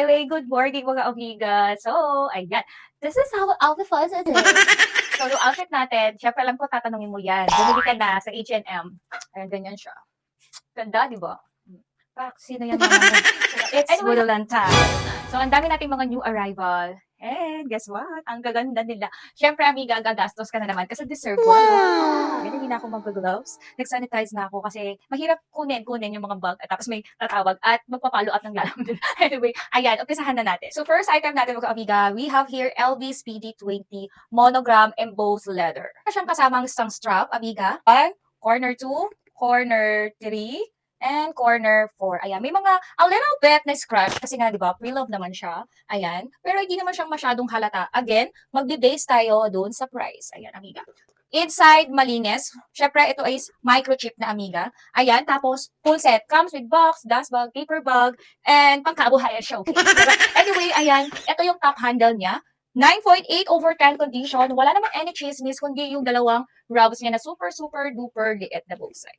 highway. Good morning mga amiga. So, ayan. This is how outfit for today. So, yung outfit natin, syempre alam ko tatanungin mo yan. Bumili ka na sa H&M. Ayan, ganyan siya. Ganda, di ba? Pak, sino yan naman? It's Anyway, Budolanta. So, ang dami nating mga new arrival. And guess what? Ang gaganda nila. Syempre, amiga, gagastos ka na naman kasi deserve ko. Wow! Ganyan, hindi na ako mag-gloves. Nag-sanitize na ako kasi mahirap kunin yung mga bag at tapos may tatawag at magpa-follow up ng lalamon. Anyway, ayan, umpisahan na natin. So, first item natin mga amiga, we have here LV Speedy 20 monogram embossed leather. Siyang kasamang isang strap, amiga. Corner 2, corner 3, and corner 4. Ayan, may mga a little bit na scratch kasi nga 'di ba, pre-love naman siya. Ayan, pero hindi naman siyang masyadong halata. Again, magbe-base tayo doon sa price. Ayan, amiga. Inside, malinis. Syempre, ito is microchip na amiga. Ayan, tapos full set. Comes with box, dust bag, paper bag, and pangkabuhayan siya. Okay. Anyway, ayan, ito yung top handle niya. 9.8/10 condition. Wala naman any chismis, kundi yung dalawang rubs niya na super, super, duper liit na both side.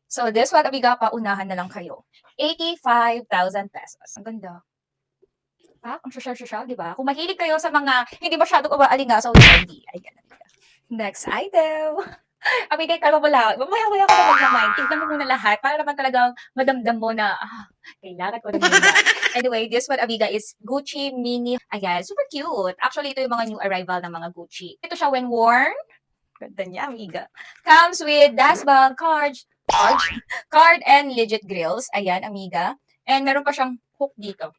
So, this one, amiga, paunahan na lang kayo. 85,000 pesos. Ang ganda. Ang social, di ba? Kung mahilig kayo sa mga hindi masyadong umaalingasaw sa hindi, ay ganun. Next item. Amiga, kalma mo lang. Mamaya-maya ka na mag-mind. Tignan mo muna lahat para naman talagang madamdam mo na, kailangan ko na muna. Anyway, this one, amiga, is Gucci Mini. Ayan, super cute. Actually, ito yung mga new arrival ng mga Gucci. Ito siya when worn. Ganda niya, amiga. Comes with dust bag, card and legit grills. Ayan, amiga. And meron pa siyang hook dito.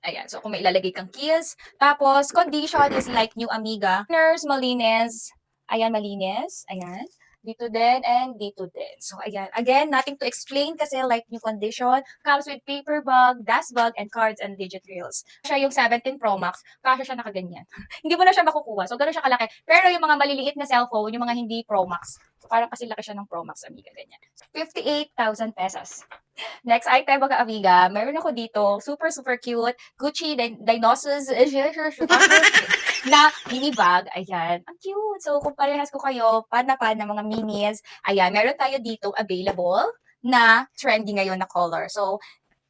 Ayan, so kung may ilalagay kang keys. Tapos, condition is like new, amiga. Nurse, malinis. Ayan, malinis. Ayan. Dito din and dito din. So, ayan. Again, nothing to explain kasi like new condition. Comes with paper bag, dust bag, and cards and digit reels. Siya yung 17 Pro Max. Kasya siya nakaganyan. Hindi mo na siya makukuha. So, gano'n siya kalaki. Pero yung mga maliliit na cellphone, yung mga hindi Pro Max, so, parang kasi laki siya ng Pro Max, amiga. Ganyan. 58,000 pesos. Next item, mga amiga, meron ako dito, super, super cute, Gucci Dinosaurs na mini bag. Ayan, ang cute. So, kung parehas ko kayo, pana-pana mga minis, ayan, meron tayo dito available na trendy ngayon na color. So,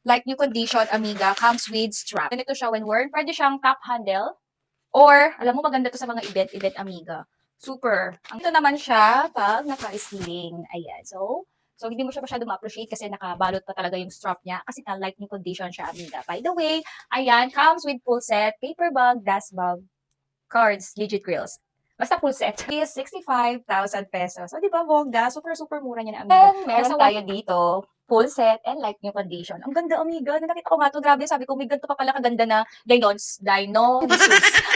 like new condition, amiga, comes with strap. Ganito siya when worn. Pwede siyang top handle. Or, alam mo, maganda to sa mga event, amiga. Super. Ito naman siya pag naka-stealing. Ayan. So, hindi mo siya masyado ma-appreciate kasi nakabalot pa talaga yung strap niya kasi na-like new condition siya, amiga. By the way, ayan, comes with full set, paper bag, dust bag, cards, legit grills. Basta full set. Is 65,000 pesos. So, di ba, bongga? Super, super mura niya na, amiga. And meron tayo dito, full set and like new condition. Ang ganda, amiga. Nung nakita ko nga to, grabe, sabi ko, may ganito pa pala kaganda na Dinosaurs.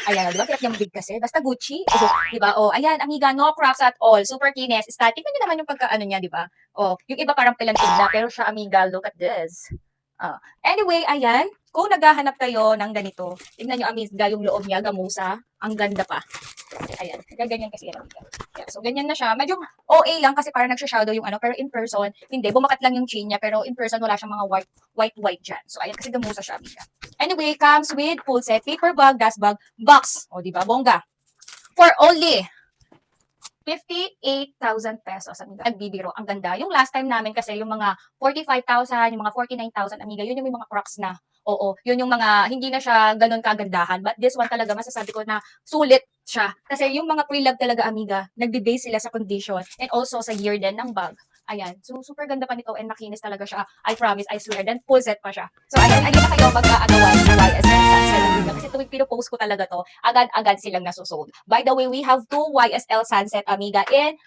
Ayan, di ba? Pinag yung big kasi. Basta Gucci. Di ba? Oh, ayan, amiga, no cracks at all. Super kinis. Static na naman yung pagkaano niya, di ba? Oh, yung iba parang pilantig na, pero siya, amiga, look at this. Anyway, ayan, kung naghahanap kayo ng ganito, tingnan nyo, amiga, yung loob niya, gamusa, ang ganda pa. Ayan, gaganyan kasi yan, amiga. Yeah, so, ganyan na siya. Medyo OA lang kasi parang nagsha-shadow yung ano, pero in person, hindi, bumakat lang yung chin niya, pero in person, wala siyang mga white dyan. So, ayan, kasi gamusa siya, amiga. Anyway, comes with full set, paper bag, dust bag, box. O, di ba, bongga. For only 58,000 pesos, amiga. Nagbibiro. Ang ganda. Yung last time namin kasi, yung mga 45,000, yung mga 49,000, amiga, yun yung mga Crocs na. Oo, yun yung mga, hindi na siya ganun kagandahan. But this one talaga, masasabi ko na sulit siya. Kasi yung mga pre-love talaga, amiga, nagbe-base sila sa condition and also sa year din ng bag. Ayan. So, super ganda pa nito and makinis talaga siya. I promise, I swear. Then, full set pa siya. So, ayan, ayun na kayo mag-aagawan sa YSL Sunset, amiga. Kasi tuwing pinopost ko talaga to, agad-agad silang nasusold. By the way, we have 2 YSL Sunset, amiga, in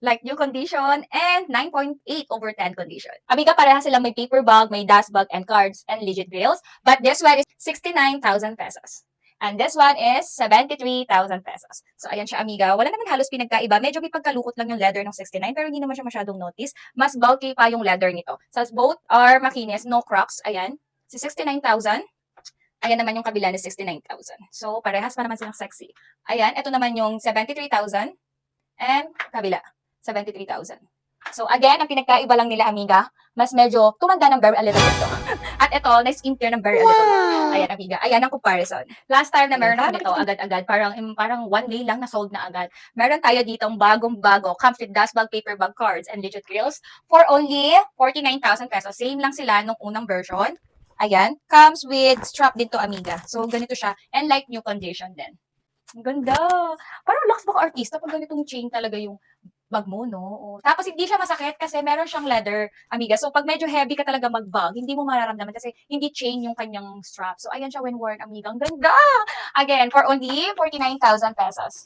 like new condition and 9.8/10 condition. Amiga, parehas silang may paper bag, may dust bag, and cards, and legit grills. But this one is 69,000 pesos. And this one is 73,000 pesos. So, ayan siya, amiga. Wala naman halos pinagkaiba. Medyo may pagkalukot lang yung leather ng 69, pero hindi naman siya masyadong notice. Mas bulky pa yung leather nito. So, both are makinis, no cracks. Ayan. Si 69,000. Ayan naman yung kabila ni 69,000. So, parehas pa naman silang sexy. Ayan, ito naman yung 73,000. And kabila, 73,000. So, again, ang pinagkaiba lang nila, amiga, mas medyo tumanda ng very a little bit to. At ito, na-skin care ng very a little bit. Ayan, amiga. Ayan ang comparison. Last time na meron ako nito, agad-agad, parang one day lang na-sold na agad. Meron tayo ditong bagong-bago, comes with dust bag, paper bag, cards, and legit grills for only 49,000 pesos. Same lang sila nung unang version. Ayan. Comes with strap din to, amiga. So, ganito siya. And like new condition din. Ang ganda. Parang lakas baka artista pag ganitong chain talaga yung bag mo, no? Oo. Tapos hindi siya masakit kasi meron siyang leather, amiga. So pag medyo heavy ka talaga mag-bag, hindi mo mararamdaman kasi hindi chain yung kanyang strap. So ayan siya when worn, amiga. Ang ganda! Again, for only 49,000 pesos.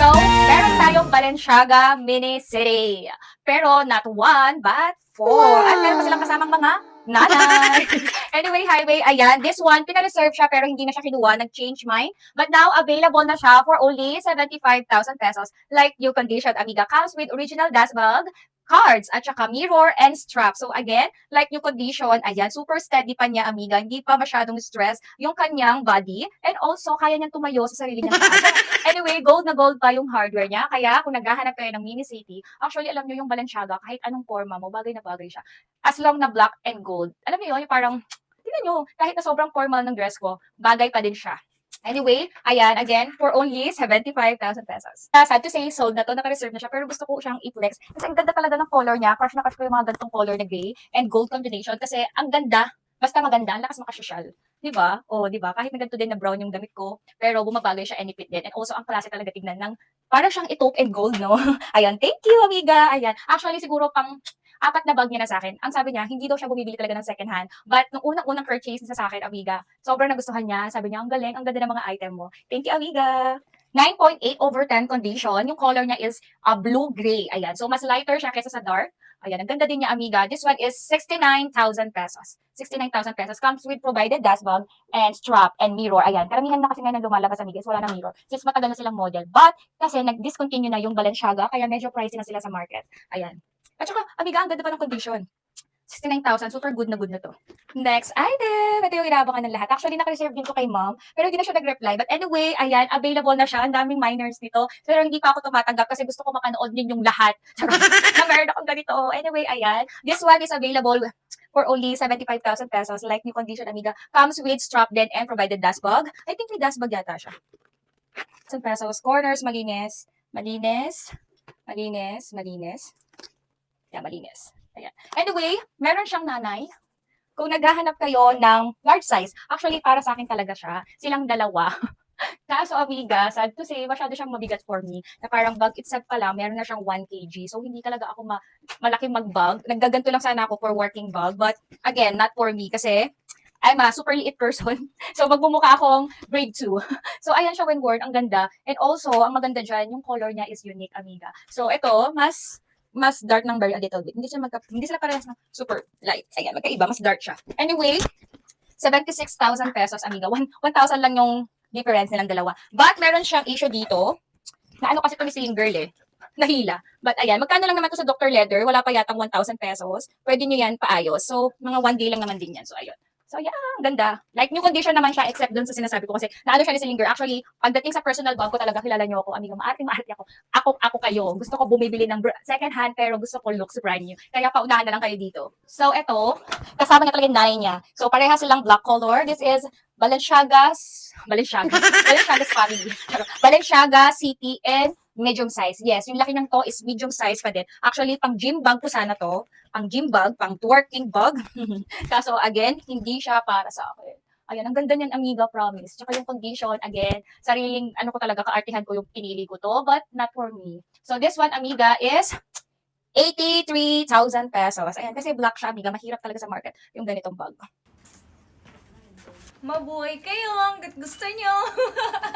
So, meron tayong Balenciaga Mini City. Pero not one, but four. At meron pa silang kasamang mga nanay. Anyway, highway, ayan. This one, pina-reserve siya pero hindi na siya kinuha. Nag-change mind. But now, available na siya for only 75,000 pesos. Like new condition, amiga. Comes with original dashboard, cards, at saka mirror and strap. So again, like new condition, ayan, super steady pa niya, amiga. Hindi pa masyadong stress yung kanyang body. And also, kaya niyang tumayo sa sarili niyang paa. So, anyway, gold na gold pa yung hardware niya. Kaya kung naghahanap kayo ng mini city, actually alam niyo yung Balenciaga, kahit anong forma mo, bagay na bagay siya. As long na black and gold. Alam niyo yun, yung parang, tingnan niyo, kahit na sobrang formal ng dress ko, bagay pa din siya. Anyway, ayan, again, for only 75,000 pesos. Sad to say, sold na to, naka-reserve na siya, pero gusto ko siyang i-flex. Kasi ang ganda talaga ng color niya, crush na crush ko yung mga gantong color na gray and gold combination kasi ang ganda, basta maganda, ang lakas makasosyal. Diba? O, diba? Kahit na ganito din na brown yung damit ko, pero bumabagay siya any fit din. And also, ang klase talaga tignan ng, para siyang taupe and gold, no? Ayan, thank you, amiga. Ayan. Actually, siguro pang 4 na bag niya na sa akin. Ang sabi niya, hindi daw siya bumibili talaga ng second hand. But nung unang-unang purchase niya sa akin, amiga, sobrang nagustuhan niya. Sabi niya, ang galing, ang ganda ng mga item mo. Thank you, amiga. 9.8/10 condition. Yung color niya is blue-gray. Ayan. So, mas lighter siya kaysa sa dark. Ayan. Ang ganda din niya, amiga. This one is 69,000 pesos. 69,000 pesos. Comes with provided dashboard and strap and mirror. Ayan. Karamihan na kasi ngayon lumalabas, amiga, is wala na mirror. Since matagal na silang model. But, kasi nag-discontinue na yung Balenciaga, kaya medyo pricey na sila sa market. Ayan. At saka, amiga, ang ganda pa ng condition. 69,000, super good na to. Next item, ito yung inaabangan ng lahat. Actually, naka-reserve din to kay mom, pero hindi na siya nag-reply. But anyway, ayan, available na siya. Ang daming minors nito. Pero hindi pa ako tumatanggap kasi gusto ko makanood din yung lahat. Na meron akong ganito. Anyway, ayan. This one is available for only 75,000 pesos. Like new condition, amiga. Comes with strap din and provided dashbag. I think may dashbag yata siya. 1,000 pesos. Corners, malinis. Malinis. Malinis. Malinis. Yeah, malinis. Ayan. Anyway, meron siyang nanay. Kung naghahanap kayo ng large size, actually para sa akin talaga siya, silang dalawa. Kaso amiga, sad to say, masyado siyang mabigat for me. Na parang bag itself pa lang, meron na siyang 1 kg. So, hindi talaga ako malaki mag-bag. Naggaganto lang sana ako for working bag. But, again, not for me. Kasi, I'm a super liit person. So, magmumukha akong grade 2. So, ayan siya when worn. Ang ganda. And also, ang maganda dyan, yung color niya is unique, amiga. So, ito, mas dark ng berry a little bit. Hindi sila parehas ng super light. Ayan, magkaiba, mas dark siya. Anyway, 76,000 pesos, amiga. 1,000 lang yung difference nilang dalawa. But meron siyang issue dito, na ano kasi ito ni Celine Girl nahila. But ayan, magkano lang naman to sa Dr. Leather? Wala pa yatang 1,000 pesos. Pwede nyo yan paayos. So, mga 1 day lang naman din yan. So, ayun. So, yeah, ganda. Like, new condition naman siya, except dun sa sinasabi ko kasi naano siya ni Celine Girl. Actually, pagdating sa personal bag ko talaga, kilala nyo ako, amiga, maarte ako. Ako kayo. Gusto ko bumibili ng second hand, pero gusto ko looks brand new. Kaya paunahan na lang kayo dito. So, eto, kasama niya talaga yung nanay niya. So, pareha silang black color. This is Balenciaga's family. Balenciaga City and medium size. Yes, yung laki ng to is medium size pa din. Actually, pang gym bag ko sana to. Pang gym bag, pang twerking bag. Kaso again, hindi siya para sa akin. Ayan, ang ganda niyan, amiga, promise. Tsaka yung condition, again, sariling, ano ko talaga, kaartihan ko yung pinili ko to, but not for me. So this one, amiga, is 83,000 pesos. Ayan, kasi black siya, amiga, mahirap talaga sa market yung ganitong bag. Mabuhay kayo hanggat gusto nyo!